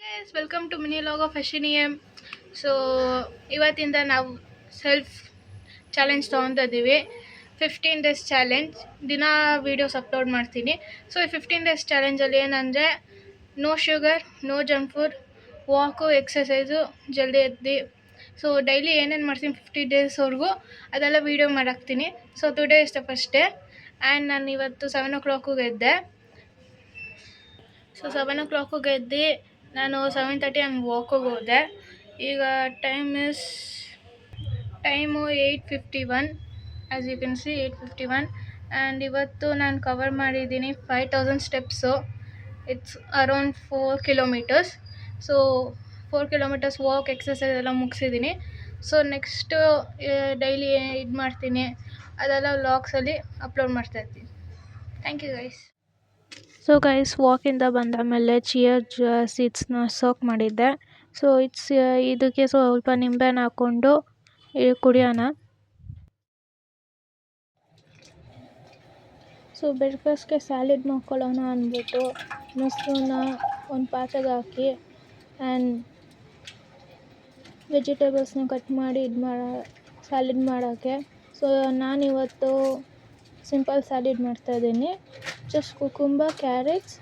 Guys welcome to mini vlog of ಅಶ್ವಿನಿಯಂ. So ಇವತ್ತಿಂದ ನಾವು ಸೆಲ್ಫ್ ಚಾಲೆಂಜ್ ತೊಗೊತಿದ್ದೀವಿ. 15 ಡೇಸ್ ಚಾಲೆಂಜ್. ದಿನ ವೀಡಿಯೋಸ್ ಅಪ್ಲೋಡ್ ಮಾಡ್ತೀನಿ. ಸೊ ಈ 15 ಡೇಸ್ ಚಾಲೆಂಜಲ್ಲಿ ಏನಂದರೆ no sugar, no junk food, walk, exercise, ಜಲ್ದಿ ಎದ್ದು. ಸೊ ಡೈಲಿ ಏನೇನು ಮಾಡ್ತೀನಿ 50 ಡೇಸ್ವರೆಗೂ ಅದೆಲ್ಲ ವೀಡಿಯೋ ಮಾಡಾಕ್ತೀನಿ. So today is the first day and ನಾನು ಇವತ್ತು 7 o'clock ಎದ್ದೆ. ಸೊ 7 o'clock ಎದ್ದು ನಾನು 7:30 ಹಂಗೆ ವಾಕಿಗೆ ಹೋದೆ. ಈಗ time 8:51 as you can see 8:51 and ಇವತ್ತು ನಾನು ಕವರ್ ಮಾಡಿದ್ದೀನಿ 5000 steps. It's around 4 kilometers. So 4 kilometers walk, exercise ಎಲ್ಲ ಮುಗಿಸಿದ್ದೀನಿ. ಸೊ ನೆಕ್ಸ್ಟು ಡೈಲಿ ಇದು ಮಾಡ್ತೀನಿ ಅದೆಲ್ಲ ವ್ಲಾಗ್ಸಲ್ಲಿ ಅಪ್ಲೋಡ್ ಮಾಡ್ತಾಯಿರ್ತೀನಿ. Thank you guys. So guys, ವಾಕಿಂದ ಬಂದಾದಮೇಲೆ ಚಿಯರ್ ಸೀಡ್ಸ್ನ ಸೋಕ್ ಮಾಡಿದ್ದೆ. ಸೊ ಇದಕ್ಕೆ ಸ್ವಲ್ಪ ನಿಂಬೆಹಣ್ಣು ಹಾಕ್ಕೊಂಡು ಕುಡಿಯೋಣ. ಸೊ ಬ್ರೇಕ್ಫಾಸ್ಟ್ಗೆ ಸ್ಯಾಲೆಡ್ ಮಾಡ್ಕೊಳ್ಳೋಣ ಅಂದ್ಬಿಟ್ಟು ಮೊಸರನ್ನ ಒಂದು ಪಾತ್ರೆಗೆ ಹಾಕಿ ಆ್ಯಂಡ್ ವೆಜಿಟೇಬಲ್ಸ್ನ ಕಟ್ ಮಾಡಿ ಸ್ಯಾಲೆಡ್ ಮಾಡೋಕ್ಕೆ. ಸೊ ನಾನಿವತ್ತು ಸಿಂಪಲ್ ಸ್ಯಾಲೆಡ್ ಮಾಡ್ತಾಯಿದ್ದೀನಿ. Just cucumber, carrots,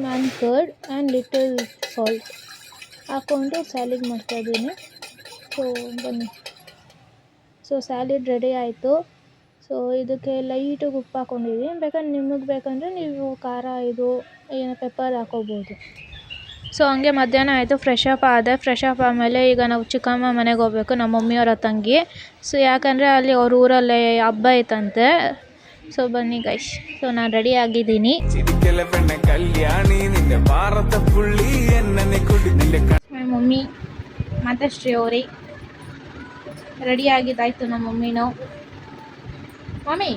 man curd and little salt ಹಾಕ್ಕೊಂಡು ಸ್ಯಾಲೆಡ್ ಮಾಡ್ತಾಯಿದ್ದೀನಿ. ಸೊ ಬನ್ನಿ. ಸೊ ಸ್ಯಾಲೆಡ್ ರೆಡಿ ಆಯಿತು. ಸೊ ಇದಕ್ಕೆ ಲೈಟಾಗಿ ಉಪ್ಪು ಹಾಕ್ಕೊಂಡಿದ್ದೀನಿ. ಬೇಕಾದ್ರೆ ನಿಮಗೆ ಬೇಕಂದರೆ ನೀವು ಖಾರ ಏನೋ ಪೆಪ್ಪರ್ ಹಾಕ್ಕೋಬೋದು. ಸೊ ಹಂಗೆ ಮಧ್ಯಾಹ್ನ ಆಯಿತು, ಫ್ರೆಶ್ ಅಪ್ ಆದಮೇಲೆ ಈಗ ನಾವು ಚಿಕ್ಕಮ್ಮ ಮನೆಗೆ ಹೋಗ್ಬೇಕು, ನಮ್ಮ ಮಮ್ಮಿಯವರ ತಂಗಿ. ಸೊ ಯಾಕಂದರೆ ಅಲ್ಲಿ ಅವ್ರ ಊರಲ್ಲಿ ಹಬ್ಬ ಐತಂತೆ. ಸೊ ಬನ್ನಿ ಗೈಸ್. ಸೊ ನಾನು ರೆಡಿ ಆಗಿದ್ದೀನಿ. ಮಮ್ಮಿ ಮಾತಾಶ್ರೀ ಅವರೇ ರೆಡಿ ಆಗಿದ್ದಾಯ್ತು. ನಮ್ಮ ಮಮ್ಮಿನೂ. ಮಮ್ಮಿ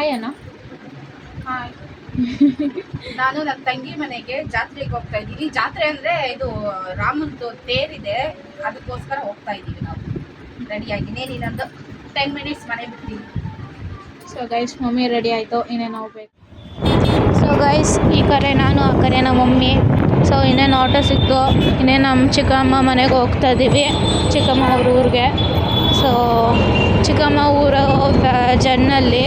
ಆಯ್ಯಣ್ಣ. ಹಾಯ್. ನಾನು ನನ್ನ ತಂಗಿ ಮನೆಗೆ ಜಾತ್ರೆಗೆ ಹೋಗ್ತಾ ಇದ್ದೀವಿ. ಜಾತ್ರೆ ಅಂದರೆ ಇದು ರಾಮಂದು ತೇರಿದೆ, ಅದಕ್ಕೋಸ್ಕರ ಹೋಗ್ತಾ ಇದ್ದೀವಿ ನಾವು. ರೆಡಿಯಾಗಿ ಇನ್ನೊಂದು 10 minutes ಮನೆ ಬಿಡ್ತೀವಿ. ಸೊ ಗೈಸ್, ಮಮ್ಮಿ ರೆಡಿ ಆಯಿತು, ಇನ್ನೇನು ಹೋಗ್ಬೇಕು. ಸೊ ಗೈಸ್, ಈ ಕಡೆ ನಾನು, ಆ ಕಡೆ ನಮ್ಮ ಮಮ್ಮಿ. ಸೊ ಇನ್ನೇನು ಆಟೋ ಸಿಕ್ತು, ಇನ್ನೇನು ನಮ್ಮ ಚಿಕ್ಕಮ್ಮ ಮನೆಗೆ ಹೋಗ್ತಾ ಇದ್ದೀವಿ, ಚಿಕ್ಕಮ್ಮ ಅವ್ರ ಊರಿಗೆ. ಸೊ ಚಿಕ್ಕಮ್ಮ ಊರ ಜನ್ನಲ್ಲಿ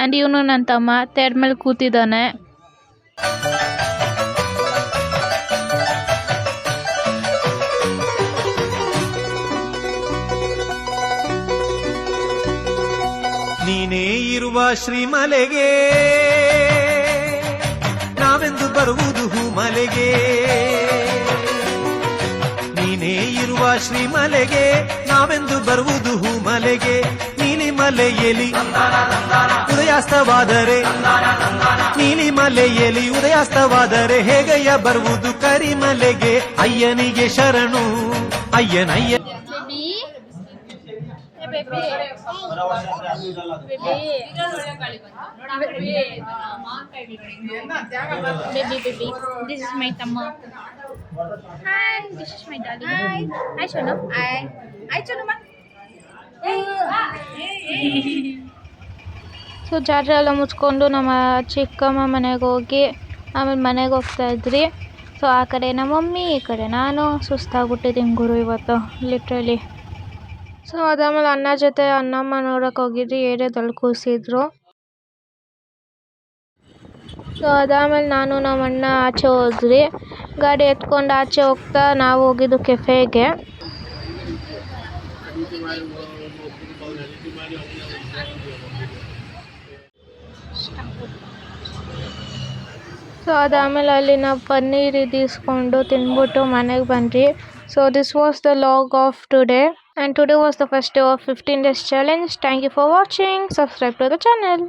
ಆ್ಯಂಡ್ ಇವನು ನನ್ನ ತಮ್ಮ ತೇರ್ ಮೇಲೆ ಕೂತಿದ್ದಾನೆ. ನೀನೇ ಇರುವ ಶ್ರೀಮಲೆಗೆ ನಾವೆಂದು ಬರುವುದು ಹೂಮಲೆಗೆ. ನೀನೇ ಇರುವ ಶ್ರೀಮಲೆಗೆ ನಾವೆಂದು ಬರುವುದು ಹೂಮಲೆಗೆ. ನೀಲಿಮಲೆಯಲ್ಲಿ ಉದಯಾಸ್ತವಾದರೆ ನೀಲಿಮಲೆಯಲ್ಲಿ ಉದಯಾಸ್ತವಾದರೆ ಹೇಗಯ್ಯ ಬರುವುದು ಕರಿಮಲೆಗೆ. ಅಯ್ಯನಿಗೆ ಶರಣು ಅಯ್ಯನಯ್ಯ. This is my Tama. Hi, this is my daddy. Hi. Hi, Shona. Hi. Hi, Shona. So ಜಾತ್ರೆ ಎಲ್ಲ ಮುಚ್ಕೊಂಡು ನಮ್ಮ ಚಿಕ್ಕಮ್ಮ ಮನೆಗೆ ಹೋಗಿ ಆಮೇಲೆ ಮನೆಗೆ ಹೋಗ್ತಾ ಇದ್ರಿ. ಸೊ ಆ ಕಡೆ ನಮ್ಮ ಮಮ್ಮಿ, ಈ ಕಡೆ ನಾನು. ಸುಸ್ತಾಗ್ಬಿಟ್ಟಿದ್ದೀನಿ ಗುರು ಇವತ್ತು ಲಿಟ್ರಲಿ. ಸೊ ಅದಾದಮೇಲೆ ಅಣ್ಣಮ್ಮ ನೋಡೋಕೆ ಹೋಗಿದ್ರಿ, ಏರಿಯಾದಲ್ಲಿ ಕೂರಿಸಿದ್ರು. ಸೊ ಅದಾದಮೇಲೆ ನಾನು ನಮ್ಮ ಅಣ್ಣ ಆಚೆ ಹೋದ್ರಿ. ಗಾಡಿ ಎತ್ಕೊಂಡು ಆಚೆ ಹೋಗ್ತಾ ನಾವು ಹೋಗಿದ್ದು ಕೆಫೆಗೆ. ಸೊ ಅದಾದಮೇಲೆ ಅಲ್ಲಿ ನಾವು ಪನ್ನೀರ್ ಇಸ್ಕೊಂಡು ತಿಂದ್ಬಿಟ್ಟು ಮನೆಗೆ ಬಂದ್ರಿ. So this was the log of today and today was the first day of 15 days challenge. Thank you for watching. Subscribe to the channel.